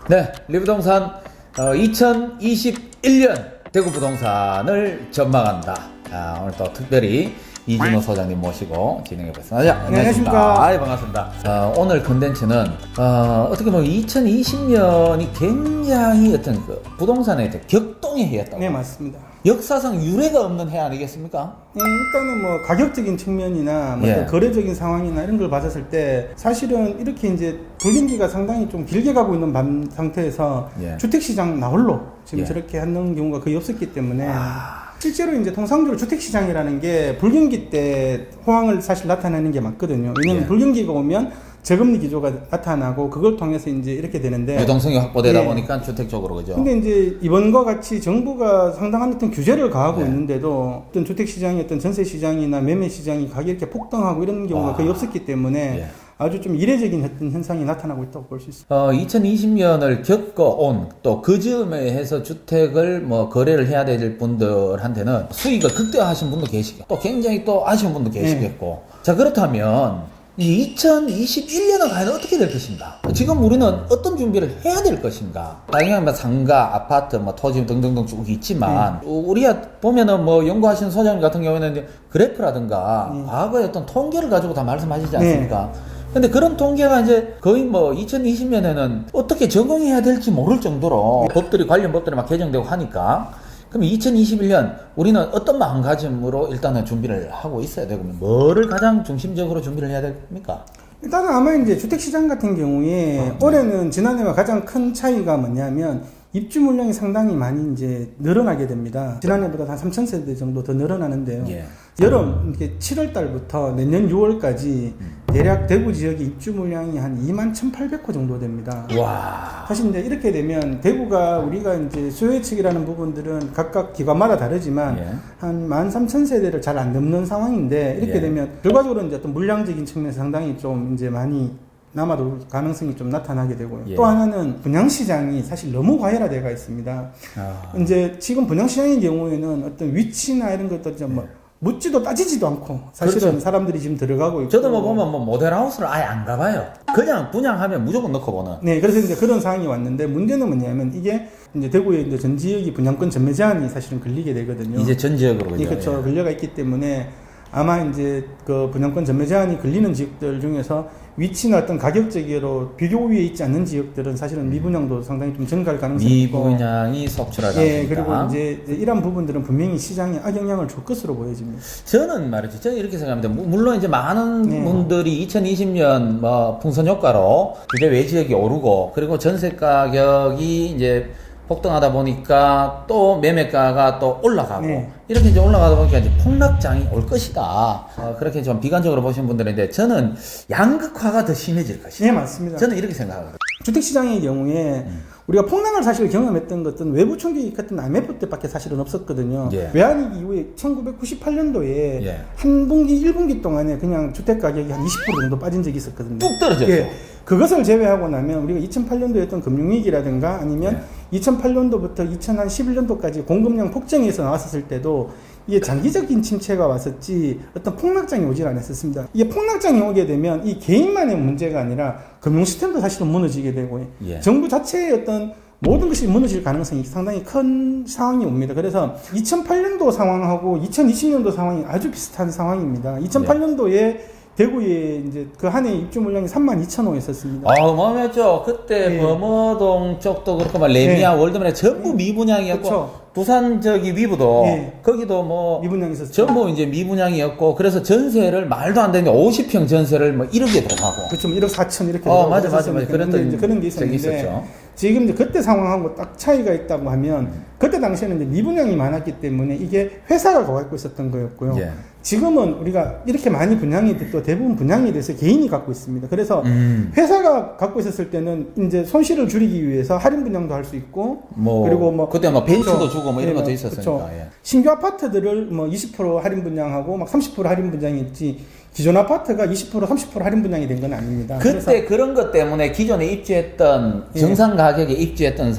네, 리부동산 2021년 대구 부동산을 전망한다. 오늘 또 특별히 이진호 소장님 모시고 진행해보겠습니다. 안녕하십니까. 반갑습니다. 오늘 컨텐츠는 어떻게 보면 2020년이 굉장히 어떤 그 부동산에 격동의 해였다고. 네, 맞습니다. 역사상 유례가 없는 해 아니겠습니까? 네, 일단은 뭐 가격적인 측면이나 뭐 예. 거래적인 상황이나 이런 걸 봤을 때 사실은 이렇게 이제 불경기가 상당히 좀 길게 가고 있는 상태에서 예. 주택시장 나홀로 지금 예. 저렇게 하는 경우가 거의 없었기 때문에 실제로 이제 통상적으로 주택시장이라는 게 불경기 때 호황을 사실 나타내는 게 맞거든요. 왜냐면 예. 불경기가 오면 저금리 기조가 나타나고 그걸 통해서 이제 이렇게 되는데 유동성이 확보되다 예. 보니까 주택 쪽으로 그죠. 근데 이제 이번과 같이 정부가 상당한 어떤 규제를 가하고 네. 있는데도 어떤 주택시장이 어떤 전세시장이나 매매시장이 가격이 이렇게 폭등하고 이런 경우가 거의 없었기 때문에 예. 아주 좀 이례적인 어떤 현상이 나타나고 있다고 볼 수 있습니다. 2020년을 겪어온 또 그 즈음에 해서 주택을 뭐 거래를 해야 될 분들한테는 수익을 극대화하신 분도 계시고 또 굉장히 또 아쉬운 분도 계시겠고. 자, 그렇다면 이 2021년은 과연 어떻게 될 것인가? 지금 우리는 어떤 준비를 해야 될 것인가? 당연히 뭐 상가, 아파트, 뭐 토지 등등등 쭉 있지만 우리가 보면은 뭐 연구하시는 소장님 같은 경우에는 이제 그래프라든가 과거의 어떤 통계를 가지고 다 말씀하시지 않습니까? 근데 그런 통계가 이제 거의 뭐 2020년에는 어떻게 적용해야 될지 모를 정도로 법들이 관련 법들이 막 개정되고 하니까 그럼 2021년 우리는 어떤 마음가짐으로 일단은 준비를 하고 있어야 되고 뭐를 가장 중심적으로 준비를 해야 됩니까? 일단은 아마 이제 주택시장 같은 경우에 올해는 지난해와 가장 큰 차이가 뭐냐면 입주 물량이 상당히 많이 이제 늘어나게 됩니다. 지난해보다 한 3,000세대 정도 더 늘어나는데요. 예. 여름 이렇게 7월 달부터 내년 6월까지 대략 대구 지역의 입주 물량이 한 21,800호 정도 됩니다. 와. 사실 이제 이렇게 되면 대구가 우리가 이제 수요예측이라는 부분들은 각각 기관마다 다르지만 예. 한 13,000세대를 잘 안 넘는 상황인데 이렇게 예. 되면 결과적으로 이제 어떤 물량적인 측면에서 상당히 좀 이제 많이 남아돌 가능성이 좀 나타나게 되고요. 예. 또 하나는 분양시장이 사실 너무 과열화되어 있습니다. 이제 지금 분양시장의 경우에는 어떤 위치나 이런 것도 좀 뭐 묻지도 따지지도 않고 사실은 그렇죠. 사람들이 지금 들어가고 있고. 저도 뭐 보면 뭐 모델하우스를 아예 안 가봐요. 그냥 분양하면 무조건 넣고 보는. 네, 그래서 이제 그런 상황이 왔는데 문제는 뭐냐면 이게 이제 대구에 이제 전 지역이 분양권 전매 제한이 사실은 걸리게 되거든요. 이제 전 지역으로 그죠. 예, 그렇죠. 예. 걸려가 있기 때문에 아마 이제 그 분양권 전매 제한이 걸리는 지역들 중에서 위치나 어떤 가격적으로 비교 위에 있지 않는 지역들은 사실은 미분양도 상당히 좀 증가할 가능성이 있고. 미분양이 속출할 가능성이 예, 있다. 그리고 이제 이런 부분들은 분명히 시장에 악영향을 줄 것으로 보여집니다. 저는 말이죠. 저는 이렇게 생각합니다. 물론 이제 많은 네. 분들이 2020년 뭐 풍선 효과로 규제 외지역이 오르고 그리고 전세 가격이 이제 폭등하다 보니까 또 매매가가 또 올라가고 네. 이렇게 이제 올라가다 보니까 이제 폭락장이 올 것이다. 그렇게 좀 비관적으로 보시는 분들인데 저는 양극화가 더 심해질 것이다. 네, 맞습니다. 저는 이렇게 생각하거든요. 주택시장의 경우에 우리가 폭락을 사실 경험했던 것은 외부 총격이 같은 IMF 때밖에 사실은 없었거든요. 예. 외환위기 이후에 1998년도에 예. 한 분기, 1분기 동안에 그냥 주택가격이 한 20% 정도 빠진 적이 있었거든요. 뚝 떨어졌죠. 예. 그것을 제외하고 나면 우리가 2008년도에 했던 금융위기라든가 아니면 2008년도부터 2011년도까지 공급량 폭증에서 나왔었을 때도 이게 장기적인 침체가 왔었지 어떤 폭락장이 오질 않았었습니다. 이게 폭락장이 오게 되면 이 개인만의 문제가 아니라 금융 시스템도 사실은 무너지게 되고 예. 정부 자체의 어떤 모든 것이 무너질 가능성이 상당히 큰 상황이 옵니다. 그래서 2008년도 상황하고 2020년도 상황이 아주 비슷한 상황입니다. 2008년도에 대구에 이제 그 한 해 입주 물량이 32,000호였었습니다. 어마어마했죠. 그때 예. 범어동 쪽도 그렇고 막 레미아 예. 월드맨 전부 미분양이었고 그쵸. 부산 저기 위부도 예. 거기도 뭐 미분양이 있었죠. 전부 이제 미분양이었고 그래서 전세를 말도 안 되는 50평 전세를 뭐 1억에 들어가고. 그렇죠. 1억 4천 이렇게 맞아. 그런 그랬던 이제 그런 게 적이 있었는데 있었죠. 지금 이제 그때 상황하고 딱 차이가 있다고 하면 그때 당시에는 이제 미분양이 많았기 때문에 이게 회사가 갖고 있었던 거였고요. 예. 지금은 우리가 이렇게 많이 분양이 또 대부분 분양이 돼서 개인이 갖고 있습니다. 그래서 회사가 갖고 있었을 때는 이제 손실을 줄이기 위해서 할인 분양도 할 수 있고 그리고 뭐 그때 뭐 벤츠도 그렇죠. 주고 뭐 이런 예, 것도 있었으니까. 그렇죠. 예. 신규 아파트들을 뭐 20% 할인 분양하고 막 30% 할인 분양이 있지 기존 아파트가 20% 30% 할인 분양이 된 건 아닙니다. 그때 그런 것 때문에 기존에 입주했던 정상 가격에 입주했던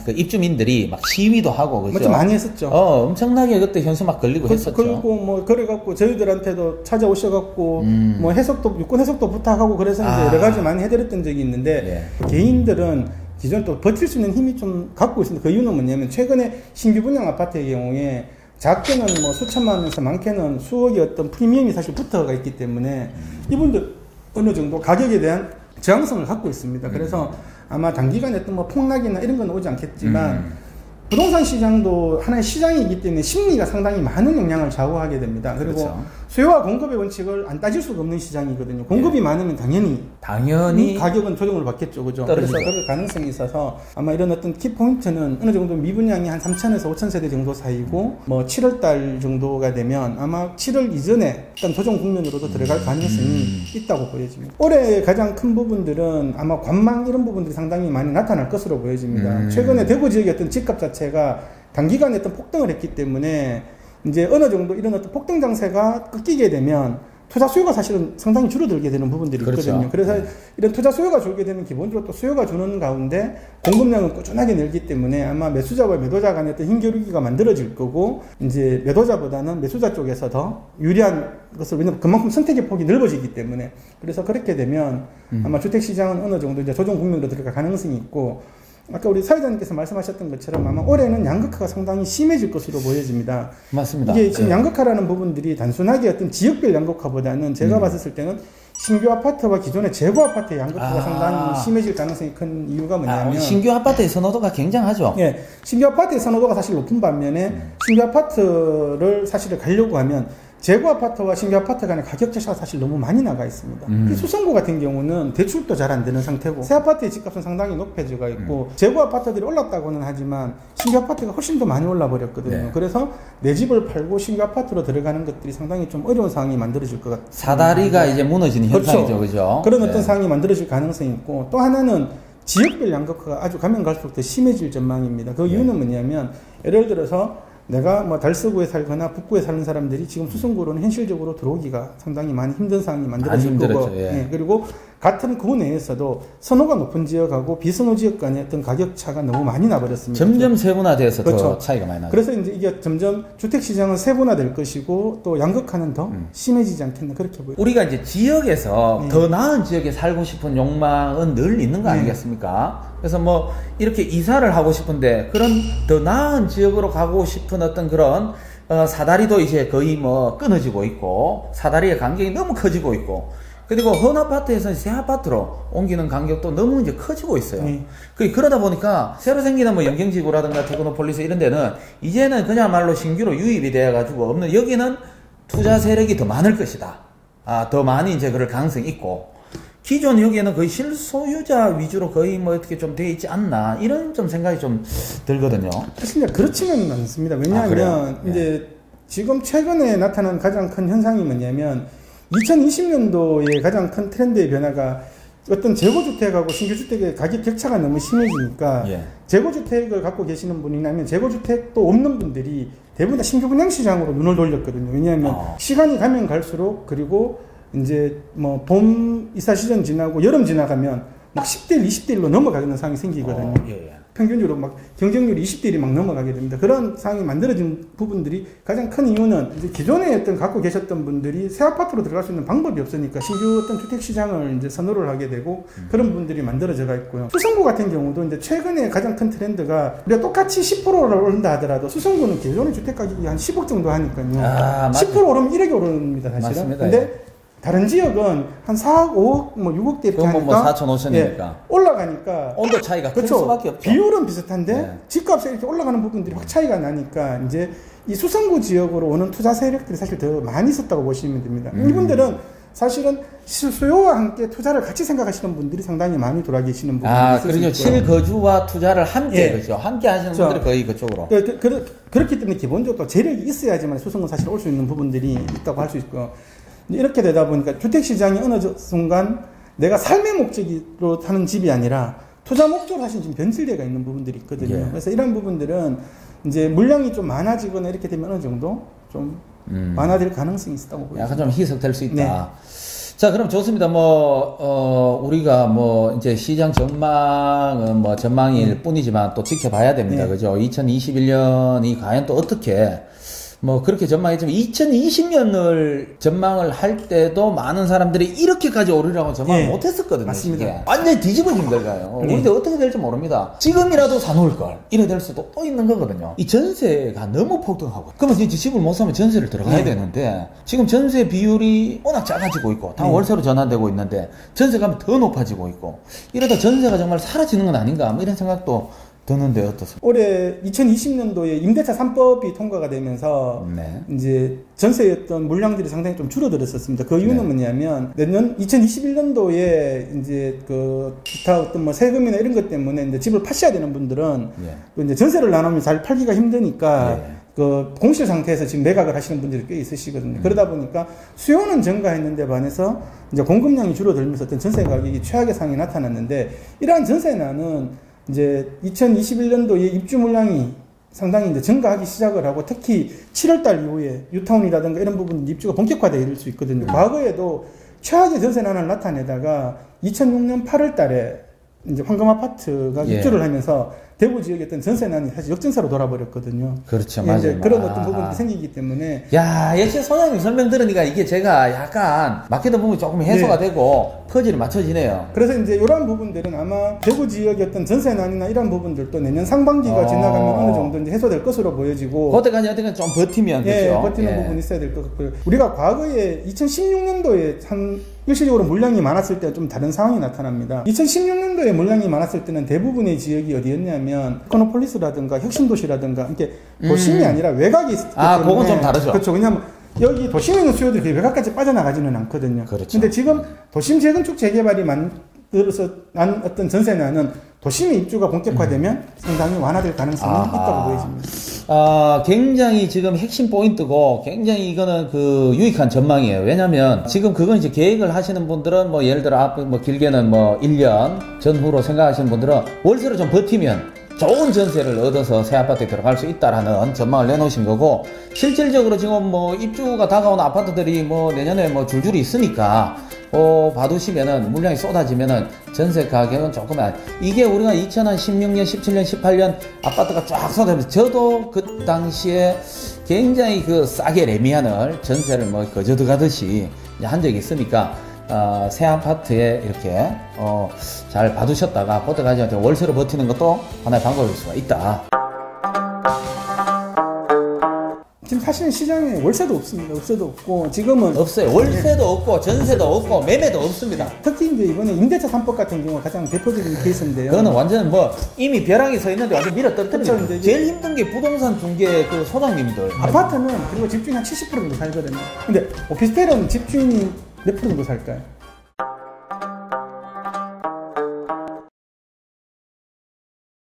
그 입주민들이 막 시위도 하고 그죠? 좀 많이 했었죠. 엄청나게 그때 현수 막 걸리고 했었죠. 그리고 뭐 그래갖고 저희들한테도 찾아오셔갖고 뭐 해석도 유권 해석도 부탁하고 그래서 이제 여러 가지 많이 해드렸던 적이 있는데 개인들은 기존에 또 버틸 수 있는 힘이 좀 갖고 있습니다. 그 이유는 뭐냐면 최근에 신규 분양 아파트의 경우에 작게는 뭐 수천만 원에서 많게는 수억의 어떤 프리미엄이 사실 붙어가 있기 때문에 이분들 어느 정도 가격에 대한 저항성을 갖고 있습니다. 그래서 아마 단기간에 어떤 뭐 폭락이나 이런 건 오지 않겠지만 부동산 시장도 하나의 시장이기 때문에 심리가 상당히 많은 영향을 좌우하게 됩니다. 그리고 그렇죠. 수요와 공급의 원칙을 안 따질 수가 없는 시장이거든요. 공급이 많으면 당연히 가격은 조정을 받겠죠. 그죠? 떨어지죠. 그래서 그럴 가능성이 있어서 아마 이런 어떤 키포인트는 어느 정도 미분양이 한 3,000에서 5,000세대 정도 사이고 뭐 7월 달 정도가 되면 아마 7월 이전에 어떤 조정 국면으로도 들어갈 가능성이 있다고 보여집니다. 올해 가장 큰 부분들은 아마 관망 이런 부분들이 상당히 많이 나타날 것으로 보여집니다. 최근에 대구 지역의 어떤 집값 자체가 단기간에 어떤 폭등을 했기 때문에 이제 어느 정도 이런 어떤 폭등 장세가 꺾이게 되면 투자 수요가 사실은 상당히 줄어들게 되는 부분들이 있거든요. 그렇죠. 그래서 이런 투자 수요가 줄게 되면 기본적으로 또 수요가 주는 가운데 공급량은 꾸준하게 늘기 때문에 아마 매수자와 매도자 간의 어떤 힘겨루기가 만들어질 거고 이제 매도자보다는 매수자 쪽에서 더 유리한 것을 왜냐면 그만큼 선택의 폭이 넓어지기 때문에 그래서 그렇게 되면 아마 주택시장은 어느 정도 이제 조정 국면으로 들어갈 가능성이 있고 아까 우리 사회자님께서 말씀하셨던 것처럼 아마 올해는 양극화가 상당히 심해질 것으로 보여집니다. 맞습니다. 이게 지금 양극화라는 부분들이 단순하게 어떤 지역별 양극화보다는 제가 봤을 때는 신규 아파트와 기존의 재고 아파트의 양극화가 상당히 심해질 가능성이 큰 이유가 뭐냐면 신규 아파트의 선호도가 굉장하죠. 예, 신규 아파트의 선호도가 사실 높은 반면에 신규 아파트를 사실 가려고 하면 재고 아파트와 신규 아파트 간의 가격 차이가 사실 너무 많이 나가 있습니다. 수성구 같은 경우는 대출도 잘 안 되는 상태고 새 아파트의 집값은 상당히 높아지고 있고 재고 아파트들이 올랐다고는 하지만 신규 아파트가 훨씬 더 많이 올라 버렸거든요. 네. 그래서 내 집을 팔고 신규 아파트로 들어가는 것들이 상당히 좀 어려운 상황이 만들어질 것 같아요. 사다리가 이제 무너지는 현상이죠, 그죠? 그런 어떤 상황이 만들어질 가능성이 있고 또 하나는 지역별 양극화가 아주 가면 갈수록 더 심해질 전망입니다. 그 이유는 뭐냐면 예를 들어서 내가 뭐 달서구에 살거나 북구에 사는 사람들이 지금 수성구로는 현실적으로 들어오기가 상당히 많이 힘든 상황이 만들어질 거고 예. 그리고 같은 구 내에서도 선호가 높은 지역하고 비선호 지역 간의 어떤 가격 차가 너무 많이 나버렸습니다. 점점 세분화돼서 그렇죠. 더 차이가 많이 나죠. 그래서 이제 이게 점점 주택시장은 세분화될 것이고 또 양극화는 더 심해지지 않겠나 그렇게 보여요. 우리가 이제 지역에서 더 나은 지역에 살고 싶은 욕망은 늘 있는 거 아니겠습니까? 그래서 뭐 이렇게 이사를 하고 싶은데 그런 더 나은 지역으로 가고 싶은 어떤 그런 사다리도 이제 거의 뭐 끊어지고 있고 사다리의 간격이 너무 커지고 있고 그리고 헌 아파트에서는 새 아파트로 옮기는 간격도 너무 이제 커지고 있어요. 그러다 보니까 새로 생기는 뭐 영경지구라든가 테크노폴리스 이런 데는 이제는 그야말로 신규로 유입이 돼가지고 없는 여기는 투자 세력이 더 많을 것이다. 더 많이 이제 그럴 가능성이 있고 기존 여기에는 거의 실소유자 위주로 거의 뭐 어떻게 좀 돼 있지 않나 이런 좀 생각이 좀 들거든요. 사실 그렇지는 않습니다. 왜냐하면 이제 지금 최근에 나타난 가장 큰 현상이 뭐냐면 2020년도에 가장 큰 트렌드의 변화가 어떤 재고주택하고 신규주택의 가격 격차가 너무 심해지니까 재고주택을 갖고 계시는 분이라면 재고주택도 없는 분들이 대부분 다 신규 분양 시장으로 눈을 돌렸거든요. 왜냐하면 시간이 가면 갈수록 그리고 이제 뭐 봄 이사 시즌 지나고 여름 지나가면 막 10대1, 20대1로 넘어가는 상황이 생기거든요. 평균적으로 막 경쟁률이 20대1이 막 넘어가게 됩니다. 그런 상황이 만들어진 부분들이 가장 큰 이유는 이제 기존에 어떤 갖고 계셨던 분들이 새 아파트로 들어갈 수 있는 방법이 없으니까 신규 어떤 주택 시장을 이제 선호를 하게 되고 그런 부분들이 만들어져가 있고요. 수성구 같은 경우도 이제 최근에 가장 큰 트렌드가 우리가 똑같이 10%를 오른다 하더라도 수성구는 기존의 주택 가격이 한 10억 정도 하니까요. 10% 오르면 1억이 오릅니다, 사실은. 맞습니다. 근데 다른 지역은 한 4억, 5억, 뭐 6억대 이렇게 하니까 뭐 4천, 5천이니까 올라가니까 온도 차이가 클 수밖에 없죠. 비율은 비슷한데 집값이 이렇게 올라가는 부분들이 확 차이가 나니까 이제 이 수성구 지역으로 오는 투자 세력들이 사실 더 많이 있었다고 보시면 됩니다. 이분들은 사실은 수요와 함께 투자를 같이 생각하시는 분들이 상당히 많이 돌아 계시는 부분이 그렇죠. 실거주와 투자를 함께 그렇죠. 함께 하시는 분들이 거의 그쪽으로. 그렇기 때문에 기본적으로 재력이 있어야지만 수성은 사실 올 수 있는 부분들이 있다고 할 수 있고요. 이렇게 되다 보니까 주택시장이 어느 순간 내가 삶의 목적으로 사는 집이 아니라 투자 목적으로 사실 지금 변질되어 있는 부분들이 있거든요. 그래서 이런 부분들은 이제 물량이 좀 많아지거나 이렇게 되면 어느 정도 좀 완화될 가능성이 있다고 보여요. 약간 좀 희석될 수 있다. 자, 그럼 좋습니다. 우리가 이제 시장 전망은 전망일 뿐이지만 또 지켜봐야 됩니다. 그죠? 2021년이 과연 또 어떻게 뭐 그렇게 전망했지만 2020년을 전망을 할 때도 많은 사람들이 이렇게까지 오르라고 전망을 예, 못했었거든요. 맞습니다. 이게. 완전히 뒤집어진 걸까요? 우리도 어떻게 될지 모릅니다. 지금이라도 사놓을 걸 이래 될 수도 또 있는 거거든요. 이 전세가 너무 폭등하고 그러면 이제 집을 못 사면 전세를 들어가야 되는데 지금 전세 비율이 워낙 작아지고 있고 다 월세로 전환되고 있는데 전세 가면 더 높아지고 있고 이러다 전세가 정말 사라지는 건 아닌가 뭐 이런 생각도 드는데 어떻습니까? 올해 2020년도에 임대차 3법이 통과가 되면서 네. 이제 전세였던 물량들이 상당히 좀 줄어들었었습니다. 그 이유는 뭐냐면 내년 2021년도에 이제 그 기타 어떤 뭐 세금이나 이런 것 때문에 이제 집을 파셔야 되는 분들은 또 이제 전세를 나누면 잘 팔기가 힘드니까 그 공실 상태에서 지금 매각을 하시는 분들이 꽤 있으시거든요. 그러다 보니까 수요는 증가했는데 반해서 이제 공급량이 줄어들면서 어떤 전세 가격이 최악의 상황이 나타났는데 이러한 전세난은 이제 2021년도에 입주 물량이 상당히 이제 증가하기 시작을 하고 특히 7월달 이후에 유타운이라든가 이런 부분 입주가 본격화될 수 있거든요. 과거에도 최악의 전세난을 나타내다가 2006년 8월달에 이제 황금 아파트가 입주를 하면서 대구 지역의 어떤 전세난이 사실 역전사로 돌아버렸거든요. 그렇죠, 이제 맞아요. 그런 어떤 부분이 생기기 때문에 야, 역시 소장님 설명 들으니까 이게 제가 약간 막히던 부분이 조금 해소가 되고 퍼즐이 맞춰지네요. 그래서 이제 이런 부분들은 아마 대구 지역의 어떤 전세난이나 이런 부분들도 내년 상반기가 지나가면 어느 정도 이제 해소될 것으로 보여지고 그때까지 어떻게 좀 버티면 그렇죠. 버티는 부분이 있어야 될 것 같고요. 우리가 과거에 2016년도에 한 일시적으로 물량이 많았을 때와 좀 다른 상황이 나타납니다. 2016년도에 물량이 많았을 때는 대부분의 지역이 어디였냐면 코노폴리스라든가 혁신도시라든가 이렇게 도심이 아니라 외곽이 있었기 때문에 그건 좀 다르죠. 그렇죠. 왜냐하면 여기 도심에 있는 수요들이 외곽까지 빠져나가지는 않거든요. 그렇죠. 근데 지금 도심 재건축 재개발이 만들어서 난 어떤 전세난은 도심의 입주가 본격화되면 상당히 완화될 가능성이 있다고 보여집니다. 굉장히 지금 핵심 포인트고 굉장히 이거는 그 유익한 전망이에요. 왜냐면 지금 그건 이제 계획을 하시는 분들은 뭐 예를 들어 앞 뭐 길게는 뭐 1년 전후로 생각하시는 분들은 월세로 좀 버티면 좋은 전세를 얻어서 새 아파트에 들어갈 수 있다라는 전망을 내놓으신 거고 실질적으로 지금 뭐 입주가 다가오는 아파트들이 뭐 내년에 뭐 줄줄이 있으니까 봐두시면은 물량이 쏟아지면은 전세 가격은 조금만 이게 우리가 2016년, 17년, 18년 아파트가 쫙 쏟아지면서 저도 그 당시에 굉장히 그 싸게 레미안을 전세를 뭐 거저 들어가듯이 한 적이 있으니까 새 아파트에 이렇게 잘 봐두셨다가 그때까지 월세로 버티는 것도 하나의 방법일 수가 있다. 지금 사실은 시장에 월세도 없습니다. 월세도 없고 지금은 없어요. 월세도 없고 전세도 없고 매매도 없습니다. 특히 이제 이번에 임대차 3법 같은 경우가 가장 대표적인 케이스인데요. 그거는 완전 뭐 이미 벼랑이 서 있는데 완전 밀어 떨어뜨리는 그렇죠, 거예요. 제일 힘든 게 부동산 중개 그 소장님들. 아파트는 그리고 집주인이 한 70% 정도 살거든요. 근데 오피스텔은 집주인이 몇 프로 정도 살까요?